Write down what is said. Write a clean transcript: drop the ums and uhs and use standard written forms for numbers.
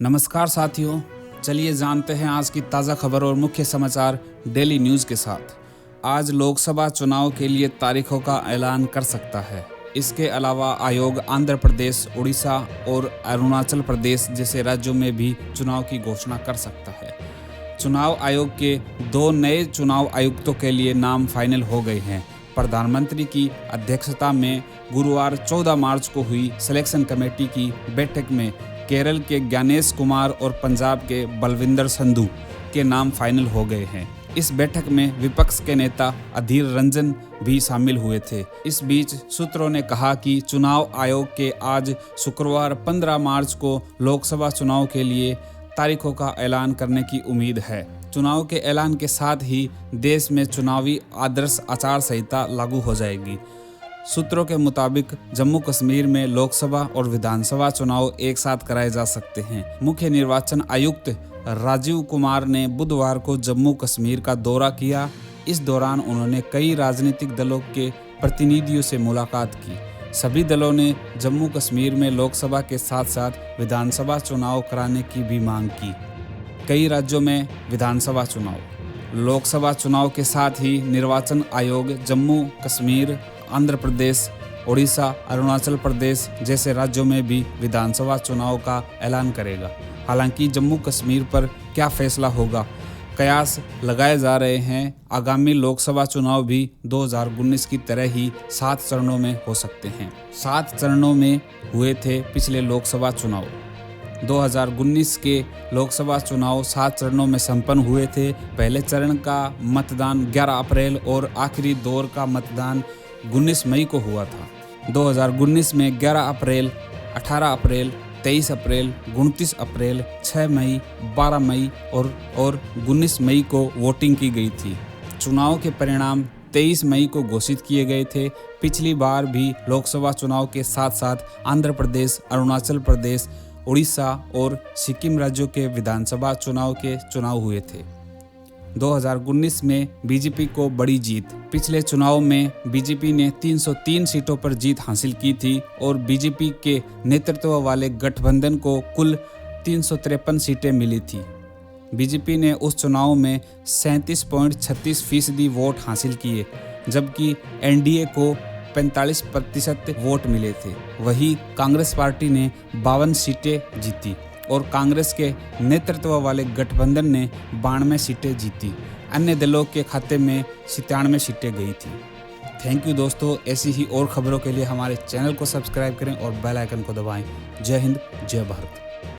नमस्कार साथियों, चलिए जानते हैं आज की ताज़ा खबर और मुख्य समाचार डेली न्यूज़ के साथ। आज लोकसभा चुनाव के लिए तारीखों का ऐलान कर सकता है। इसके अलावा आयोग आंध्र प्रदेश, उड़ीसा और अरुणाचल प्रदेश जैसे राज्यों में भी चुनाव की घोषणा कर सकता है। चुनाव आयोग के 2 नए चुनाव आयुक्तों के लिए नाम फाइनल हो गए हैं। प्रधानमंत्री की अध्यक्षता में गुरुवार 14 मार्च को हुई सिलेक्शन कमेटी की बैठक में केरल के ज्ञानेश कुमार और पंजाब के बलविंदर संधू के नाम फाइनल हो गए हैं। इस बैठक में विपक्ष के नेता अधीर रंजन भी शामिल हुए थे। इस बीच सूत्रों ने कहा कि चुनाव आयोग के आज शुक्रवार 15 मार्च को लोकसभा चुनाव के लिए तारीखों का ऐलान करने की उम्मीद है। चुनाव के ऐलान के साथ ही देश में चुनावी आदर्श आचार संहिता लागू हो जाएगी। सूत्रों के मुताबिक जम्मू कश्मीर में लोकसभा और विधानसभा चुनाव एक साथ कराए जा सकते हैं। मुख्य निर्वाचन आयुक्त राजीव कुमार ने बुधवार को जम्मू कश्मीर का दौरा किया। इस दौरान उन्होंने कई राजनीतिक दलों के प्रतिनिधियों से मुलाकात की। सभी दलों ने जम्मू कश्मीर में लोकसभा के साथ साथ विधानसभा चुनाव कराने की भी मांग की। कई राज्यों में विधानसभा चुनाव, लोकसभा चुनाव के साथ ही निर्वाचन आयोग जम्मू कश्मीर, आंध्र प्रदेश, उड़ीसा, अरुणाचल प्रदेश जैसे राज्यों में भी विधानसभा चुनाव का ऐलान करेगा। हालांकि जम्मू कश्मीर पर क्या फैसला होगा, कयास लगाए जा रहे हैं। आगामी लोकसभा चुनाव भी 2019 की तरह ही 7 चरणों में हो सकते हैं। 7 चरणों में हुए थे पिछले लोकसभा चुनाव। 2019 के लोकसभा चुनाव 7 चरणों में संपन्न हुए थे। पहले चरण का मतदान 11 अप्रैल और आखिरी दौर का मतदान 19 मई को हुआ था। 2019 में 11 अप्रैल, 18 अप्रैल, 23 अप्रैल, 29 अप्रैल, 6 मई, 12 मई और 19 मई को वोटिंग की गई थी। चुनाव के परिणाम 23 मई को घोषित किए गए थे। पिछली बार भी लोकसभा चुनाव के साथ साथ आंध्र प्रदेश, अरुणाचल प्रदेश, उड़ीसा और सिक्किम राज्यों के विधानसभा चुनाव के चुनाव हुए थे। 2019 में बीजेपी को बड़ी जीत। पिछले चुनाव में बीजेपी ने 303 सीटों पर जीत हासिल की थी और बीजेपी के नेतृत्व वाले गठबंधन को कुल 353 सीटें मिली थी। बीजेपी ने उस चुनाव में 37.36% वोट हासिल किए, जबकि एनडीए को 45% वोट मिले थे। वहीं कांग्रेस पार्टी ने 52 सीटें जीती और कांग्रेस के नेतृत्व वाले गठबंधन ने 92 सीटें जीती। अन्य दलों के खाते में 97 सीटें गई थी। थैंक यू दोस्तों। ऐसी ही और खबरों के लिए हमारे चैनल को सब्सक्राइब करें और बेल आइकन को दबाएं। जय हिंद, जय भारत।